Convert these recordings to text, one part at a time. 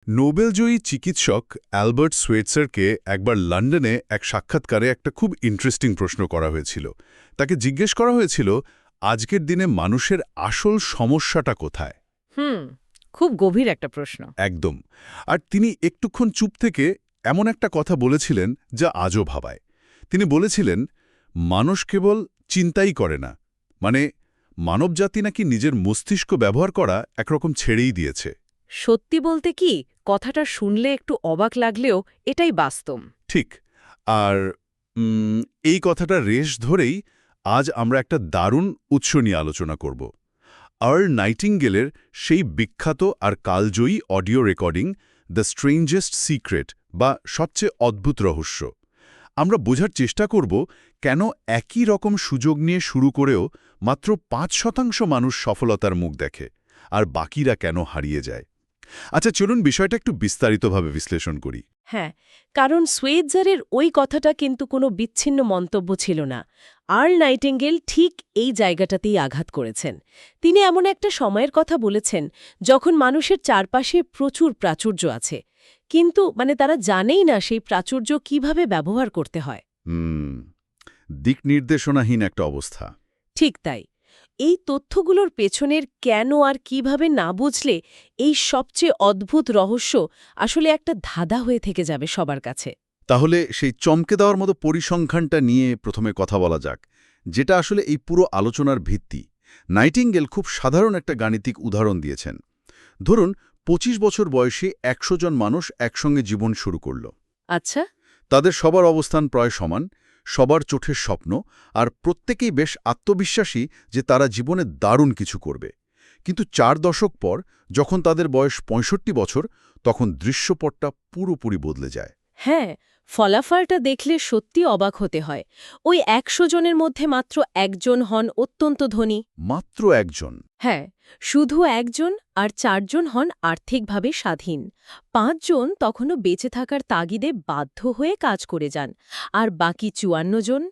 নোবেলজয়ী চিকিৎসক অ্যালবার্ট সোয়েটসারকে একবার লন্ডনে এক সাক্ষাৎকারে একটা খুব ইন্টারেস্টিং প্রশ্ন করা হয়েছিল। তাকে জিজ্ঞেস করা হয়েছিল, আজকের দিনে মানুষের আসল সমস্যাটা কোথায়? খুব গভীর একটা প্রশ্ন। একদম। আর তিনি একটুক্ষণ চুপ থেকে এমন একটা কথা বলেছিলেন যা আজও ভাবায়। তিনি বলেছিলেন, মানুষ কেবল চিন্তাই করে না, মানে মানবজাতি নাকি নিজের মস্তিষ্ক ব্যবহার করা একরকম ছেড়েই দিয়েছে। সত্যি বলতে কি, কথাটা শুনলে একটু অবাক লাগলেও এটাই বাস্তব। ঠিক। আর এই কথাটা রেশ ধরেই আজ আমরা একটা দারুণ উৎস নিয়ে আলোচনা করব। আর্ল নাইটিঙ্গেলের সেই বিখ্যাত আর কালজয়ী অডিও রেকর্ডিং দ্য স্ট্রেঞ্জেস্ট সিক্রেট বা সবচেয়ে অদ্ভুত রহস্য। আমরা বোঝার চেষ্টা করব কেন একই রকম সুযোগ নিয়ে শুরু করেও মাত্র ৫% মানুষ সফলতার মুখ দেখে, আর বাকিরা কেন হারিয়ে যায়। আচ্ছা, চলুন বিষয়টা একটু বিস্তারিতভাবে বিশ্লেষণ করি। হ্যাঁ, কারণ সোয়েটজারের ওই কথাটা কিন্তু কোনো বিচ্ছিন্ন মন্তব্য ছিল না। আর্ল নাইটিঙ্গেল ঠিক এই জায়গাটাতেই আঘাত করেছেন। তিনি এমন একটা সময়ের কথা বলেছেন যখন মানুষের চারপাশে প্রচুর প্রাচুর্য আছে, কিন্তু তারা জানেই না সেই প্রাচুর্য কিভাবে ব্যবহার করতে হয়। দিক নির্দেশনাহীন একটা অবস্থা। ঠিক তাই। এই তথ্যগুলোর পেছনের কেন আর কিভাবে না বুঝলে এই সবচেয়ে অদ্ভুত রহস্য আসলে একটা ধাঁধা হয়ে থেকে যাবে সবার কাছে। তাহলে সেই চমকে দেওয়ার মতো পরিসংখ্যানটা নিয়ে প্রথমে কথা বলা যাক, যেটা আসলে এই পুরো আলোচনার ভিত্তি। নাইটিঙ্গেল খুব সাধারণ একটা গাণিতিক উদাহরণ দিয়েছেন। ধরুন ২৫ বছর বয়সে ১০০ জন মানুষ একসঙ্গে জীবন শুরু করল। আচ্ছা। তাদের সবার অবস্থান প্রায় সমান, সবার চোখের স্বপ্ন, আর প্রত্যেকেই বেশ আত্মবিশ্বাসী যে তারা জীবনে দারুণ কিছু করবে। কিন্তু ৪ দশক পর যখন তাদের বয়স ৬৫ বছর, তখন দৃশ্যপটটা পুরোপুরি বদলে যায়। হ্যাঁ, ফলাফলটা দেখলে সত্যি অবাক হতে হয়। ওই ১০০ জনের মধ্যে মাত্র একজন হন অত্যন্ত ধনী। মাত্র একজন? হ্যাঁ, শুধু একজন, আর ৪ জন হন আর্থিকভাবে স্বাধীন। ৫ জন তখনও বেঁচে থাকার তাগিদে বাধ্য হয়ে কাজ করে যান, আর বাকি ৫৪ জন,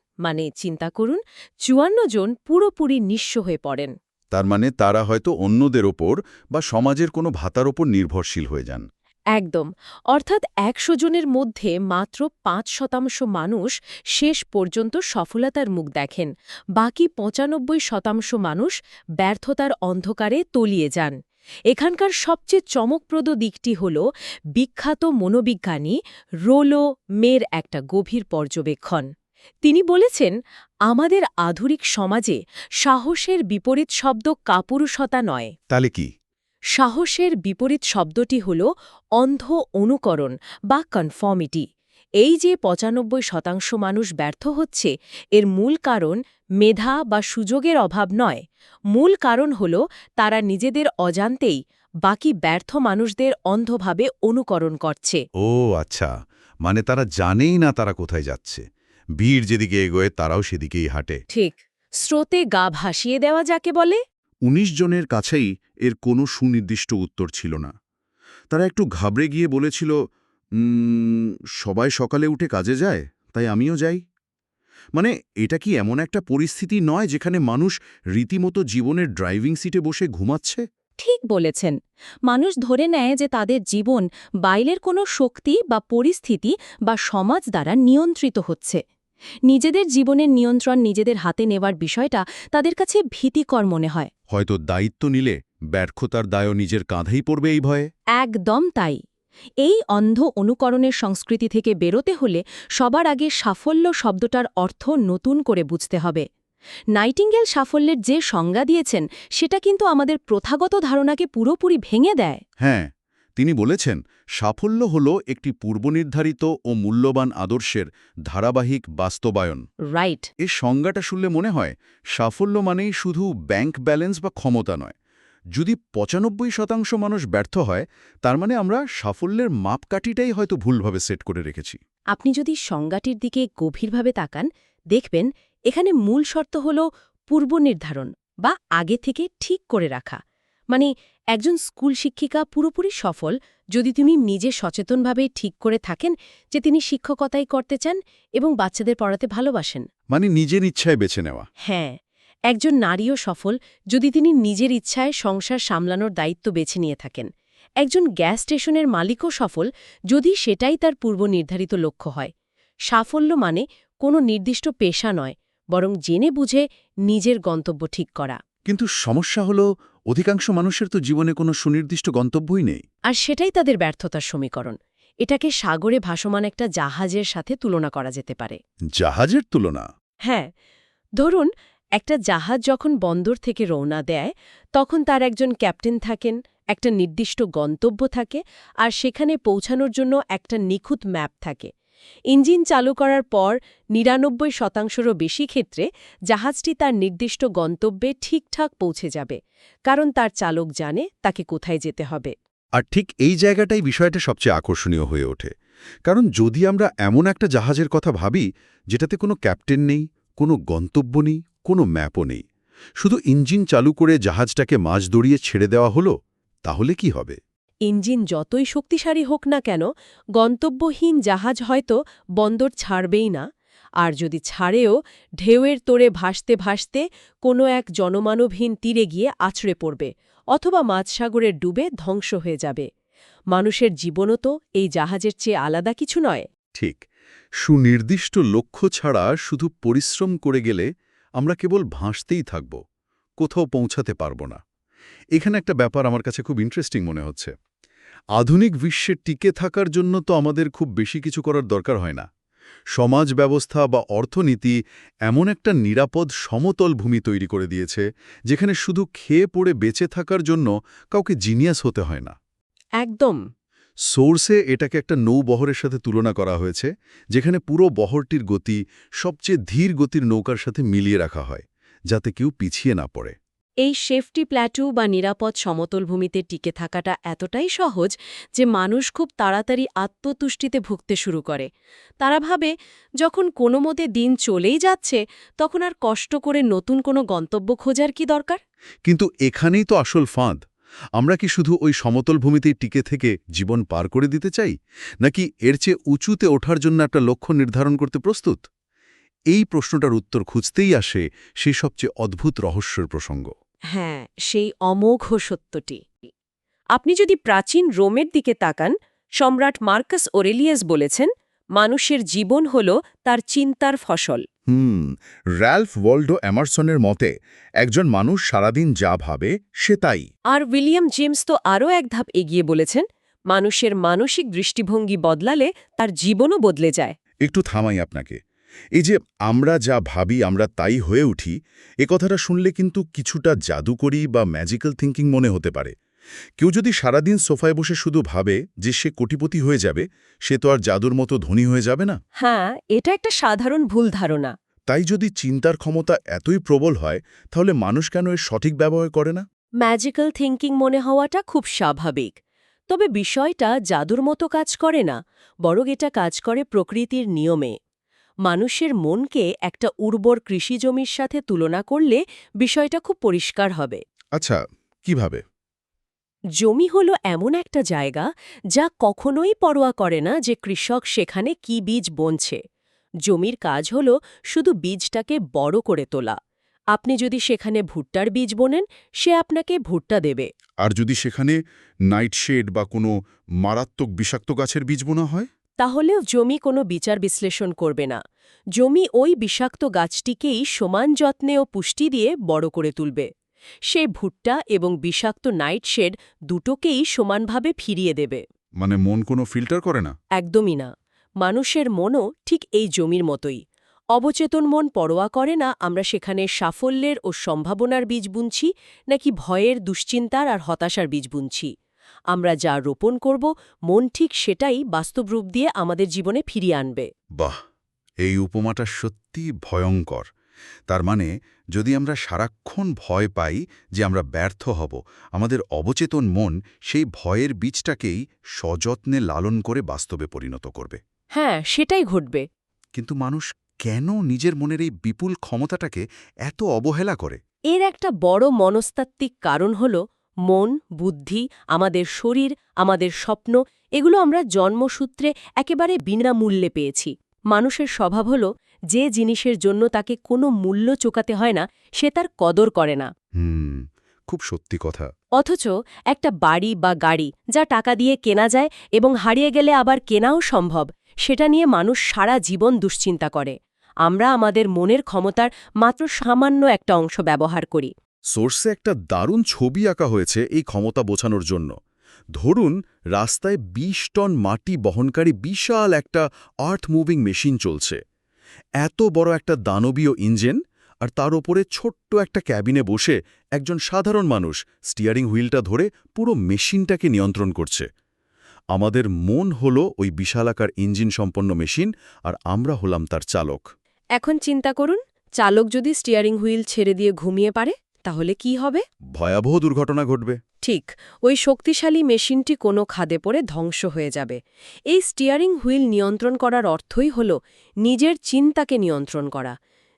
চিন্তা করুন, ৫৪ জন পুরোপুরি নিঃস্ব হয়ে পড়েন। তার মানে তারা হয়তো অন্যদের ওপর বা সমাজের কোনো ভাতার ওপর নির্ভরশীল হয়ে যান। একদম। অর্থাৎ ১০০ জনের মধ্যে মাত্র ৫% মানুষ শেষ পর্যন্ত সফলতার মুখ দেখেন, বাকি ৯৫% মানুষ ব্যর্থতার অন্ধকারে তলিয়ে যান। এখানকার সবচেয়ে চমকপ্রদ দিকটি হল বিখ্যাত মনোবিজ্ঞানী রোলো মের একটা গভীর পর্যবেক্ষণ। তিনি বলেছেন, আমাদের আধুনিক সমাজে সাহসের বিপরীত শব্দ কাপুরুষতা নয়। তাহলে কি? সাহসের বিপরীত শব্দটি হল অন্ধ অনুকরণ বা কনফর্মিটি। এই যে ৯৫% মানুষ ব্যর্থ হচ্ছে, এর মূল কারণ মেধা বা সুযোগের অভাব নয়। মূল কারণ হল তারা নিজেদের অজান্তেই বাকি ব্যর্থ মানুষদের অন্ধভাবে অনুকরণ করছে। ও আচ্ছা, মানে তারা জানেই না তারা কোথায় যাচ্ছে। ভিড় যেদিকে এগোয় তারাও সেদিকেই হাঁটে। ঠিক। স্রোতে গা ভাসিয়ে দেওয়া যাকে বলে। ১৯ জনের কাছেই এর কোনো সুনির্দিষ্ট উত্তর ছিল না। তারা একটু ঘাবড়ে গিয়ে বলেছিল, সবাই সকালে উঠে কাজে যায়, তাই আমিও যাই। মানে এটা কি এমন একটা পরিস্থিতি নয় যেখানে মানুষ রীতিমতো জীবনের ড্রাইভিং সিটে বসে ঘুমাচ্ছে? ঠিক বলেছেন। মানুষ ধরে নেয় যে তাদের জীবন বাইরের কোনো শক্তি বা পরিস্থিতি বা সমাজ দ্বারা নিয়ন্ত্রিত হচ্ছে। নিজেদের জীবনের নিয়ন্ত্রণ নিজেদের হাতে নেওয়ার বিষয়টা তাদের কাছে ভীতিকর মনে হয়। হয়তো দায়িত্ব নিলে ব্যর্থতার দায়ও নিজের কাঁধেই পড়বে এই ভয়ে। একদম তাই। এই অন্ধ অনুকরণের সংস্কৃতি থেকে বেরোতে হলে সবার আগে সাফল্য শব্দটার অর্থ নতুন করে বুঝতে হবে। নাইটিঙ্গেল সাফল্যের যে সংজ্ঞা দিয়েছেন, সেটা কিন্তু আমাদের প্রথাগত ধারণাকে পুরোপুরি ভেঙে দেয়। হ্যাঁ, তিনি বলেছেন, সাফল্য হল একটি পূর্বনির্ধারিত ও মূল্যবান আদর্শের ধারাবাহিক বাস্তবায়ন। রাইট। এর সংজ্ঞাটা শুনলে মনে হয় সাফল্য মানেই শুধু ব্যাংক ব্যালেন্স বা ক্ষমতা নয়। যদি ৯৫% মানুষ ব্যর্থ হয়, তার মানে আমরা সাফল্যের মাপকাঠিটাই হয়তো ভুলভাবে সেট করে রেখেছি। আপনি যদি সংজ্ঞাটির দিকে গভীরভাবে তাকান, দেখবেন এখানে মূল শর্ত হল পূর্বনির্ধারণ বা আগে থেকে ঠিক করে রাখা। একজন স্কুল শিক্ষিকা পুরোপুরি সফল যদি তুমি নিজে সচেতনভাবে ঠিক করে থাকেন যে তিনি শিক্ষকতাই করতে চান এবং বাচ্চাদের পড়াতে ভালোবাসেন। মানে নিজের ইচ্ছায় বেছে নেওয়া। হ্যাঁ, একজন নারীও সফল যদি তিনি নিজের ইচ্ছায় সংসার সামলানোর দায়িত্ব বেছে নিয়ে থাকেন। একজন গ্যাস স্টেশনের মালিকও সফল যদি সেটাই তার পূর্বনির্ধারিত লক্ষ্য হয়। সাফল্য মানে কোনো নির্দিষ্ট পেশা নয়, বরং জেনে বুঝে নিজের গন্তব্য ঠিক করা। কিন্তু সমস্যা হলো অধিকাংশ মানুষের তো জীবনে কোনো সুনির্দিষ্ট গন্তব্যই নেই। আর সেটাই তাদের ব্যর্থতার সমীকরণ। এটাকে সাগরে ভাসমান একটা জাহাজের সাথে তুলনা করা যেতে পারে। জাহাজের তুলনা? হ্যাঁ, ধরুন একটা জাহাজ যখন বন্দর থেকে রওনা দেয় তখন তার একজন ক্যাপ্টেন থাকেন, একটা নির্দিষ্ট গন্তব্য থাকে, আর সেখানে পৌঁছানোর জন্য একটা নিখুঁত ম্যাপ থাকে। ইঞ্জিন চালু করার পর ৯৯%রও বেশি ক্ষেত্রে জাহাজটি তার নির্দিষ্ট গন্তব্যে ঠিকঠাক পৌঁছে যাবে, কারণ তার চালক জানে তাকে কোথায় যেতে হবে। আর ঠিক এই জায়গাটাই বিষয়টা সবচেয়ে আকর্ষণীয় হয়ে ওঠে। কারণ যদি আমরা এমন একটা জাহাজের কথা ভাবি যেটাতে কোনো ক্যাপ্টেন নেই, কোনো গন্তব্য নেই, কোনো ম্যাপও নেই, শুধু ইঞ্জিন চালু করে জাহাজটাকে মাঝ দড়িয়ে ছেড়ে দেওয়া হলো, তাহলে কি হবে? ইঞ্জিন যতই শক্তিশালী হোক না কেন, গন্তব্যহীন জাহাজ হয়তো বন্দর ছাড়বেই না। আর যদি ছাড়েও, ঢেউয়ের তোড়ে ভাসতে ভাসতে কোনো এক জনমানবহীন তীরে গিয়ে আছড়ে পড়বে, অথবা মাঝসাগরের ডুবে ধ্বংস হয়ে যাবে। মানুষের জীবনও তো এই জাহাজের চেয়ে আলাদা কিছু নয়। ঠিক, সুনির্দিষ্ট লক্ষ্য ছাড়া শুধু পরিশ্রম করে গেলে আমরা কেবল ভাসতেই থাকব, কোথাও পৌঁছাতে পারব না। এখানে একটা ব্যাপার আমার কাছে খুব ইন্টারেস্টিং মনে হচ্ছে। আধুনিক বিশ্বে টিকে থাকার জন্য তো আমাদের খুব বেশি কিছু করার দরকার হয় না। সমাজ ব্যবস্থা বা অর্থনীতি এমন একটা নিরাপদ সমতল ভূমি তৈরি করে দিয়েছে যেখানে শুধু খেয়ে পড়ে বেঁচে থাকার জন্য কাউকে জিনিয়াস হতে হয় না। একদম। সোর্সে এটাকে একটা নৌবহরের সাথে তুলনা করা হয়েছে, যেখানে পুরো বহরটির গতি সবচেয়ে ধীর গতির নৌকার সাথে মিলিয়ে রাখা হয়, যাতে কেউ পিছিয়ে না পড়ে। এই সেফটি প্ল্যাটু বা নিরাপদ সমতল ভূমিতে টিকে থাকাটা এতটাই সহজ যে মানুষ খুব তাড়াতাড়ি আত্মতুষ্টিতে ভুগতে শুরু করে। তারা ভাবে যখন কোনো মতে দিন চলেই যাচ্ছে, তখন আর কষ্ট করে নতুন কোনো গন্তব্য খোঁজার কি দরকার। কিন্তু এখানেই তো আসল ফাঁদ। আমরা কি শুধু ওই সমতল ভূমিতেই টিকে থেকে জীবন পার করে দিতে চাই, নাকি এর চেয়ে উঁচুতে ওঠার জন্য একটা লক্ষ্য নির্ধারণ করতে প্রস্তুত? এই প্রশ্নটার উত্তর খুঁজতেই আসে সেই সবচেয়ে অদ্ভুত রহস্যের প্রসঙ্গ। হ্যাঁ, সেই অমোঘ সত্যটি। আপনি যদি প্রাচীন রোমের দিকে তাকান, সম্রাট মার্কাস অরেলিয়াস বলেছেন, মানুষের জীবন হল তার চিন্তার ফসল। র্যালফ ওয়াল্ডো এমারসনের মতে একজন মানুষ সারাদিন যা ভাবে সে তাই। আর উইলিয়াম জেমস তো আরও এক ধাপ এগিয়ে বলেছেন, মানুষের মানসিক দৃষ্টিভঙ্গি বদলালে তার জীবনও বদলে যায়। একটু থামাই আপনাকে। এই যে আমরা যা ভাবি আমরা তাই হয়ে উঠি, এ কথাটা শুনলে কিন্তু কিছুটা জাদুকরি বা ম্যাজিক্যাল থিঙ্কিং মনে হতে পারে। কেউ যদি সারাদিন সোফায় বসে শুধু ভাবে যে সে কোটিপতি হয়ে যাবে, সে তো আর জাদুর মতো ধনী হয়ে যাবে না। হ্যাঁ, এটা একটা সাধারণ ভুল ধারণা। তাই যদি চিন্তার ক্ষমতা এতই প্রবল হয়, তাহলে মানুষ কেন এর সঠিক ব্যবহার করে না? ম্যাজিক্যাল থিঙ্কিং মনে হওয়াটা খুব স্বাভাবিক। তবে বিষয়টা জাদুর মতো কাজ করে না, বরং এটা কাজ করে প্রকৃতির নিয়মে। মানুষের মনকে একটা উর্বর কৃষিজমির সাথে তুলনা করলে বিষয়টা খুব পরিষ্কার হবে। আচ্ছা, কিভাবে? জমি হলো এমন একটা জায়গা যা কখনোই পরোয়া করে না যে কৃষক সেখানে কি বীজ বুনছে। জমির কাজ হলো শুধু বীজটাকে বড় করে তোলা। আপনি যদি সেখানে ভুট্টার বীজ বোনেন, সে আপনাকে ভুট্টা দেবে। আর যদি সেখানে নাইটশেড বা কোনো মারাত্মক বিষাক্ত গাছের বীজ বোনা হয়? তাহলেও জমি কোনো বিচার বিশ্লেষণ করবে না। জমি ওই বিষাক্ত গাছটিকেই সমান যত্নে ও পুষ্টি দিয়ে বড় করে তুলবে। সে ভুট্টা এবং বিষাক্ত নাইটশেড দুটোকেই সমানভাবে ফিরিয়ে দেবে। মানে মন কোনো ফিল্টার করে না? একদমই না। মানুষের মনও ঠিক এই জমির মতোই। অবচেতন মন পরোয়া করে না আমরা সেখানে সাফল্যের ও সম্ভাবনার বীজ বুনছি নাকি ভয়ের, দুশ্চিন্তার আর হতাশার বীজ বুনছি। আমরা যা রোপণ করব, মন ঠিক সেটাই বাস্তব রূপ দিয়ে আমাদের জীবনে ফিরিয়ে আনবে। বাহ, এই উপমাটা সত্যি ভয়ঙ্কর। তার মানে যদি আমরা সারাক্ষণ ভয় পাই যে আমরা ব্যর্থ হব, আমাদের অবচেতন মন সেই ভয়ের বীজটাকেই সযত্নে লালন করে বাস্তবে পরিণত করবে। হ্যাঁ, সেটাই ঘটবে। কিন্তু মানুষ কেন নিজের মনের এই বিপুল ক্ষমতাটাকে এত অবহেলা করে? এর একটা বড় মনস্তাত্ত্বিক কারণ হল মন, বুদ্ধি, আমাদের শরীর, আমাদের স্বপ্ন, এগুলো আমরা জন্মসূত্রে একেবারে বিনামূল্যে পেয়েছি। মানুষের স্বভাব হল যে জিনিসের জন্য তাকে কোনো মূল্য চোকাতে হয় না, সে তার কদর করে না। খুব সত্যি কথা। অথচ একটা বাড়ি বা গাড়ি যা টাকা দিয়ে কেনা যায় এবং হারিয়ে গেলে আবার কেনাও সম্ভব, সেটা নিয়ে মানুষ সারা জীবন দুশ্চিন্তা করে। আমরা আমাদের মনের ক্ষমতার মাত্র সামান্য একটা অংশ ব্যবহার করি। সোর্সে একটা দারুণ ছবি আঁকা হয়েছে এই ক্ষমতা বোঝানোর জন্য। ধরুন রাস্তায় ২০ টন মাটি বহনকারী বিশাল একটা আর্থ মুভিং মেশিন চলছে। এত বড় একটা দানবীয় ইঞ্জিন, আর তার ওপরে ছোট্ট একটা ক্যাবিনে বসে একজন সাধারণ মানুষ স্টিয়ারিং হুইলটা ধরে পুরো মেশিনটাকে নিয়ন্ত্রণ করছে। আমাদের মন হলো ওই বিশালাকার ইঞ্জিন সম্পন্ন মেশিন, আর আমরা হলাম তার চালক। এখন চিন্তা করুন, চালক যদি স্টিয়ারিং হুইল ছেড়ে দিয়ে ঘুমিয়ে পারে, তাহলে কি হবে? ভয়াবহ দুর্ঘটনা ঘটবে। ঠিক, ওই শক্তিশালী মেশিনটি কোনো খাদে পড়ে ধ্বংস হয়ে যাবে। এই স্টিয়ারিং হুইল নিয়ন্ত্রণ করার অর্থই হল নিজের চিন্তাকে নিয়ন্ত্রণ করা।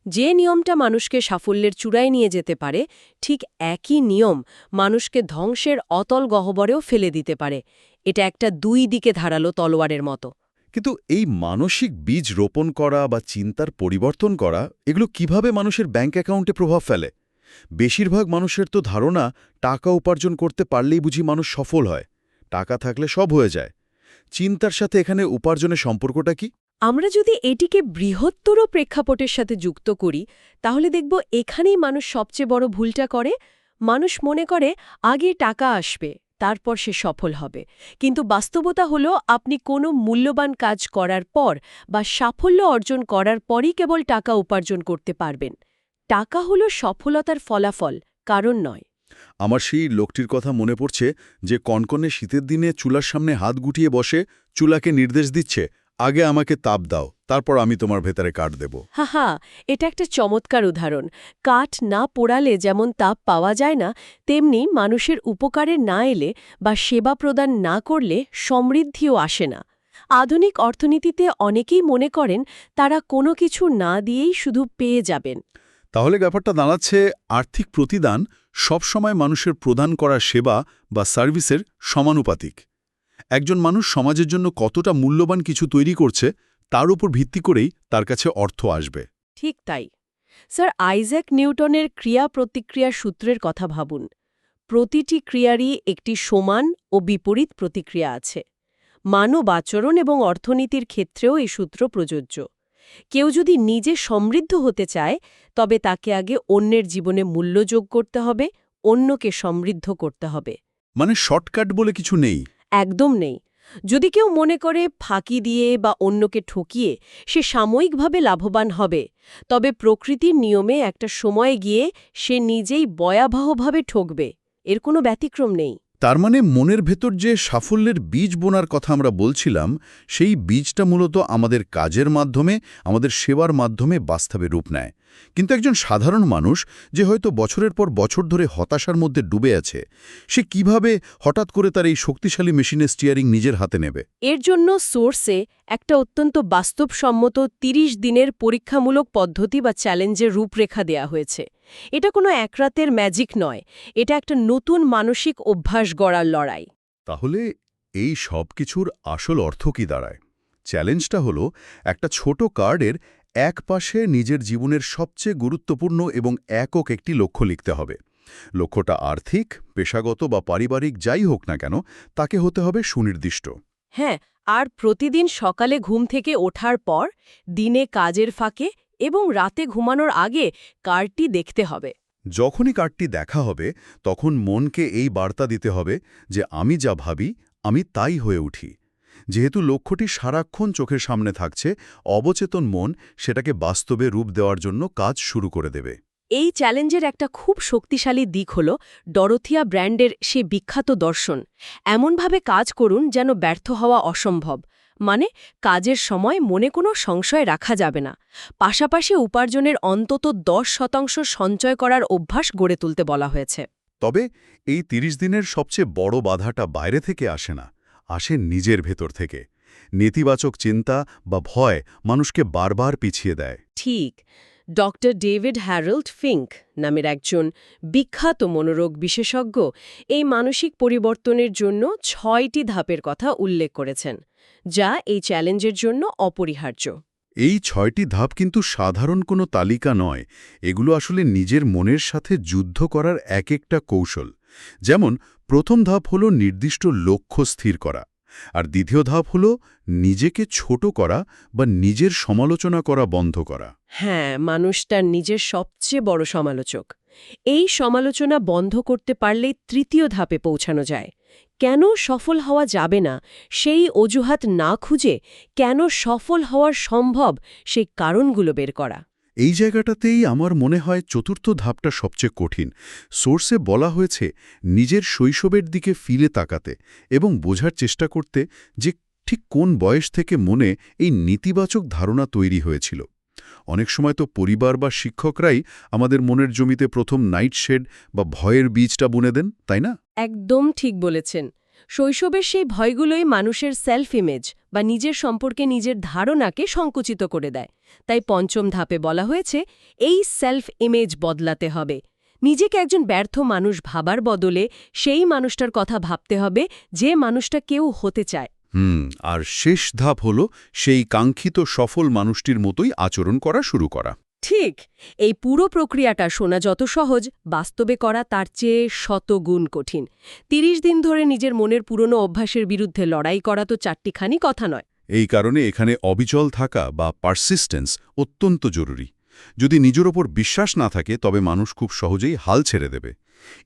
যে নিয়মটা মানুষকে সাফল্যের চূড়ায় নিয়ে যেতে পারে, ঠিক একই নিয়ম মানুষকে ধ্বংসের অতল গহ্বরেও ফেলে দিতে পারে। এটা একটা দুই দিকে ধারালো তলোয়ারের মতো। কিন্তু এই মানসিক বীজ রোপণ করা বা চিন্তার পরিবর্তন করা, এগুলো কিভাবে মানুষের ব্যাংক অ্যাকাউন্টে প্রভাব ফেলে? বেশিরভাগ মানুষের তো ধারণা টাকা উপার্জন করতে পারলেই বুঝি মানুষ সফল হয়, টাকা থাকলে সব হয়ে যায়। চিন্তার সাথে এখানে উপার্জনের সম্পর্কটা কি? আমরা যদি এটিকে বৃহত্তর প্রেক্ষাপটের সাথে যুক্ত করি, তাহলে দেখব এখানেই মানুষ সবচেয়ে বড় ভুলটা করে। মানুষ মনে করে আগে টাকা আসবে, তারপর সে সফল হবে। কিন্তু বাস্তবতা হলো, আপনি কোনো মূল্যবান কাজ করার পর বা সাফল্য অর্জন করার পরই কেবল টাকা উপার্জন করতে পারবেন। টাকা হলো সফলতার ফলাফল, কারণ নয়। আমার সেই লোকটির কথা মনে পড়ছে যে কনকনে শীতের দিনে চুলার সামনে হাত গুটিয়ে বসে চুলাকে নির্দেশ দিচ্ছে, আগে আমাকে তাপ দাও, তারপর আমি তোমার ভেতরে কাঠ দেব। হা, এটা একটা চমৎকার উদাহরণ। কাঠ না পোড়ালে যেমন তাপ পাওয়া যায় না, তেমনি মানুষের উপকারে না এলে বা সেবা প্রদান না করলে সমৃদ্ধিও আসে না। আধুনিক অর্থনীতিতে অনেকেই মনে করেন তারা কোনো কিছু না দিয়েই শুধু পেয়ে যাবেন। তাহলে ব্যাপারটা দাঁড়াচ্ছে আর্থিক প্রতিদান সবসময় মানুষের প্রদান করা সেবা বা সার্ভিসের সমানুপাতিক। একজন মানুষ সমাজের জন্য কতটা মূল্যবান কিছু তৈরি করছে, তার উপর ভিত্তি করেই তার কাছে অর্থ আসবে। ঠিক তাই। স্যার আইজ্যাক নিউটনের ক্রিয়া প্রতিক্রিয়া সূত্রের কথা ভাবুন। প্রতিটি ক্রিয়ারই একটি সমান ও বিপরীত প্রতিক্রিয়া আছে। মানব আচরণ এবং অর্থনীতির ক্ষেত্রেও এই সূত্র প্রযোজ্য। কেউ যদি নিজে সমৃদ্ধ হতে চায়, তবে তাকে আগে অন্যের জীবনে মূল্য যোগ করতে হবে, অন্যকে সমৃদ্ধ করতে হবে। মানে শর্টকাট বলে কিছু নেই। একদম নেই। যদি কেউ মনে করে ফাঁকি দিয়ে বা অন্যকে ঠকিয়ে সে সাময়িকভাবে লাভবান হবে, তবে প্রকৃতির নিয়মে একটা সময়ে গিয়ে সে নিজেই ভয়াবহভাবে ঠকবে। এর কোনো ব্যতিক্রম নেই। তার মানে মনের ভেতর যে সাফল্যের বীজ বোনার কথা আমরা বলছিলাম, সেই বীজটা মূলত আমাদের কাজের মাধ্যমে, আমাদের সেবার মাধ্যমে বাস্তবে রূপ নেয়। কিন্তু একজন সাধারণ মানুষ যে হয়তো বছরের পর বছর ধরে হতাশার মধ্যে ডুবে আছে, সে কিভাবে হঠাৎ করে তার এই শক্তিশালী মেশিনের স্টিয়ারিং নিজের হাতে নেবে? এর জন্য সোর্সে একটা অত্যন্ত বাস্তবসম্মত ৩০ দিনের পরীক্ষামূলক পদ্ধতি বা চ্যালেঞ্জের রূপরেখা দেয়া হয়েছে। এটা কোনো এক রাতের ম্যাজিক নয়, এটা একটা নতুন মানসিক অভ্যাস গড়ার লড়াই। তাহলে এই সব কিছুর আসল অর্থ কি দাঁড়ায়? চ্যালেঞ্জটা হলো একটা ছোট কার্ডের এক পাশে নিজের জীবনের সবচেয়ে গুরুত্বপূর্ণ এবং একক একটি লক্ষ্য লিখতে হবে। লক্ষ্যটা আর্থিক, পেশাগত বা পারিবারিক যাই হোক না কেন, তাকে হতে হবে সুনির্দিষ্ট। হ্যাঁ, আর প্রতিদিন সকালে ঘুম থেকে ওঠার পর, দিনে কাজের ফাঁকে এবং রাতে ঘুমানোর আগে কার্ডটি দেখতে হবে। যখনই কার্ডটি দেখা হবে, তখন মনকে এই বার্তা দিতে হবে যে আমি যা ভাবি, আমি তাই হয়ে উঠি। যেহেতু লক্ষ্যটি সারাক্ষণ চোখের সামনে থাকছে, অবচেতন মন সেটাকে বাস্তবে রূপ দেওয়ার জন্য কাজ শুরু করে দেবে। এই চ্যালেঞ্জের একটা খুব শক্তিশালী দিক হল ডরোথিয়া ব্র্যান্ডের সে বিখ্যাত দর্শন, এমনভাবে কাজ করুন যেন ব্যর্থ হওয়া অসম্ভব। মানে কাজের সময় মনে কোনো সংশয় রাখা যাবে না। পাশাপাশি উপার্জনের অন্তত 10% সঞ্চয় করার অভ্যাস গড়ে তুলতে বলা হয়েছে। তবে এই ৩০ দিনের সবচেয়ে বড় বাধাটা বাইরে থেকে আসে না, আসে নিজের ভেতর থেকে। নেতিবাচক চিন্তা বা ভয় মানুষকে বারবার পিছিয়ে দেয়। ঠিক। ডক্টর ডেভিড হ্যারল্ড ফিঙ্ক নামের একজন বিখ্যাত মনোরোগ বিশেষজ্ঞ এই মানসিক পরিবর্তনের জন্য ৬টি ধাপের কথা উল্লেখ করেছেন, যা এই চ্যালেঞ্জের জন্য অপরিহার্য। এই ৬টি ধাপ কিন্তু সাধারণ কোনো তালিকা নয়, এগুলো আসলে নিজের মনের সাথে যুদ্ধ করার এক একটা কৌশল। যেমন প্রথম ধাপ হলো নির্দিষ্ট লক্ষ্য স্থির করা, আর দ্বিতীয় ধাপ হলো নিজেকে ছোট করা বা নিজের সমালোচনা করা বন্ধ করা। হ্যাঁ, মানুষটার নিজের সবচেয়ে বড় সমালোচক। এই সমালোচনা বন্ধ করতে পারলেই তৃতীয় ধাপে পৌঁছানো যায়। কেন সফল হওয়া যাবে না সেই অজুহাত না খুঁজে কেন সফল হওয়ার সম্ভব সেই কারণগুলো বের করা। এই জায়গাটাতেই আমার মনে হয় চতুর্থ ধাপটা সবচেয়ে কঠিন। সোর্সে বলা হয়েছে নিজের শৈশবের দিকে ফিরে তাকাতে এবং বোঝার চেষ্টা করতে যে ঠিক কোন বয়স থেকে মনে এই নেতিবাচক ধারণা তৈরি হয়েছিল। অনেক সময় তো পরিবার বা শিক্ষকরাই আমাদের মনের জমিতে প্রথম নাইটশেড বা ভয়ের বীজটা বুনে দেন, তাই না? একদম ঠিক বলেছেন। শৈশবের সেই ভয়গুলোই মানুষের সেলফ ইমেজ বা নিজের সম্পর্কে নিজের ধারণাকে সংকুচিত করে দেয়। তাই পঞ্চম ধাপে বলা হয়েছে এই সেলফ ইমেজ বদলাতে হবে। নিজেকে একজন ব্যর্থ মানুষ ভাবার বদলে সেই মানুষটার কথা ভাবতে হবে যে মানুষটা কেউ হতে চায়। আর শেষ ধাপ হলো সেই কাঙ্ক্ষিত সফল মানুষটির মতোই আচরণ করা শুরু করা। ঠিক, এই পুরো প্রক্রিয়াটা শোনা যত সহজ, বাস্তবে করা তার চেয়ে শতগুণ কঠিন। ৩০ দিন ধরে নিজের মনের পুরনো অভ্যাসের বিরুদ্ধে লড়াই করা তো চারটিখানি কথা নয়। এই কারণে এখানে অবিচল থাকা বা পারসিস্টেন্স অত্যন্ত জরুরি। যদি নিজের ওপর বিশ্বাস না থাকে তবে মানুষ খুব সহজেই হাল ছেড়ে দেবে।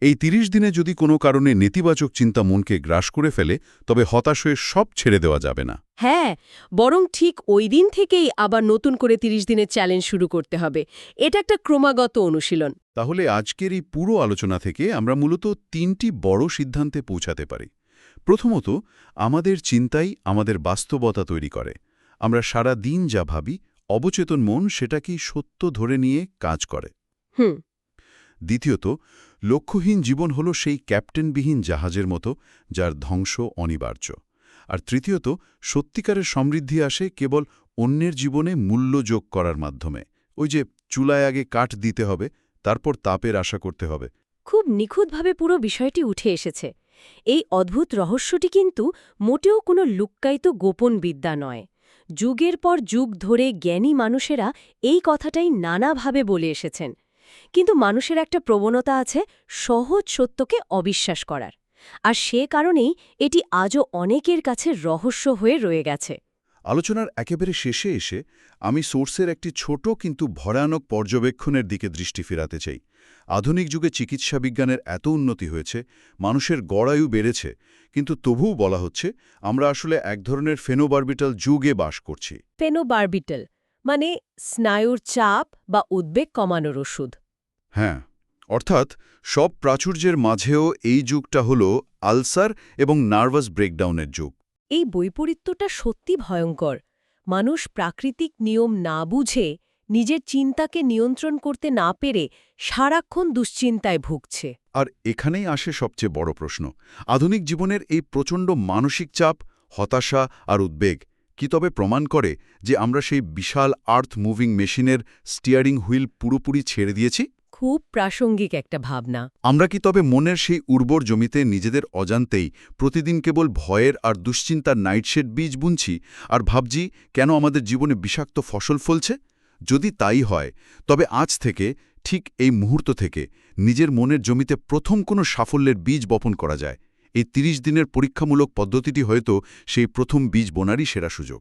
এই ৩০ দিনে যদি কোনো কারণে নেতিবাচক চিন্তা মনকে গ্রাস করে ফেলে তবে হতাশ হয়ে সব ছেড়ে দেওয়া যাবে না। হ্যাঁ, বরং ঠিক ওই দিন থেকেই আবার নতুন করে ৩০ দিনের চ্যালেঞ্জ শুরু করতে হবে। এটা একটা ক্রমাগত অনুশীলন। তাহলে আজকের এই পুরো আলোচনা থেকে আমরা মূলত ৩টি বড় সিদ্ধান্তে পৌঁছাতে পারি। প্রথমত, আমাদের চিন্তাই আমাদের বাস্তবতা তৈরি করে। আমরা সারা দিন যা ভাবি, অবচেতন মন সেটাকেই সত্য ধরে নিয়ে কাজ করে। হুম। দ্বিতীয়ত, লক্ষ্যহীন জীবন হল সেই ক্যাপ্টেনবিহীন জাহাজের মতো যার ধ্বংস অনিবার্য। আর তৃতীয়ত, সত্যিকারের সমৃদ্ধি আসে কেবল অন্যের জীবনে মূল্য যোগ করার মাধ্যমে। ওই যে চুলায় আগে কাঠ দিতে হবে, তারপর তাপের আশা করতে হবে। খুব নিখুঁতভাবে পুরো বিষয়টি উঠে এসেছে। এই অদ্ভুত রহস্যটি কিন্তু মোটেও কোনো লুক্কায়িত গোপন বিদ্যা নয়। যুগের পর যুগ ধরে জ্ঞানী মানুষেরা এই কথাটাই নানাভাবে বলে এসেছেন। কিন্তু মানুষের একটা প্রবণতা আছে সহজ সত্যকে অবিশ্বাস করার। আর সে কারণেই এটি আজও অনেকের কাছে রহস্য হয়ে রয়ে গেছে। আলোচনার একেবারে শেষে এসে আমি সোর্সের একটি ছোট কিন্তু ভয়ানক পর্যবেক্ষণের দিকে দৃষ্টি ফেরাতে চাই। আধুনিক যুগে চিকিৎসা বিজ্ঞানের এত উন্নতি হয়েছে, মানুষের গড়ায়ু বেড়েছে, কিন্তু তবুও বলা হচ্ছে আমরা আসলে এক ধরনের ফেনোবারবিটাল যুগে বাস করছি। ফেনোবারবিটাল মানে স্নায়ুর চাপ বা উদ্বেগ কমানোর ওষুধ। হ্যাঁ, অর্থাৎ সব প্রাচুর্যের মাঝেও এই যুগটা হল আলসার এবং নার্ভাস ব্রেকডাউনের যুগ। এই বৈপরীত্যটা সত্যি ভয়ঙ্কর। মানুষ প্রাকৃতিক নিয়ম না বুঝে, নিজের চিন্তাকে নিয়ন্ত্রণ করতে না পেরে সারাক্ষণ দুশ্চিন্তায় ভুগছে। আর এখানেই আসে সবচেয়ে বড় প্রশ্ন। আধুনিক জীবনের এই প্রচণ্ড মানসিক চাপ, হতাশা আর উদ্বেগ কি তবে প্রমাণ করে যে আমরা সেই বিশাল আর্থ মুভিং মেশিনের স্টিয়ারিং হুইল পুরোপুরি ছেড়ে দিয়েছি? খুব প্রাসঙ্গিক একটা ভাবনা। আমরা কি তবে মনের সেই উর্বর জমিতে নিজেদের অজান্তেই প্রতিদিন কেবল ভয়ের আর দুশ্চিন্তার নাইটশেড বীজ বুনছি আর ভাবছি কেন আমাদের জীবনে বিষাক্ত ফসল ফলছে? যদি তাই হয় তবে আজ থেকে, ঠিক এই মুহূর্ত থেকে নিজের মনের জমিতে প্রথম কোনো সাফল্যের বীজ বপন করা যায়। এই ৩০ দিনের পরীক্ষামূলক পদ্ধতিটি হয়তো সেই প্রথম বীজ বোনারই সেরা সুযোগ।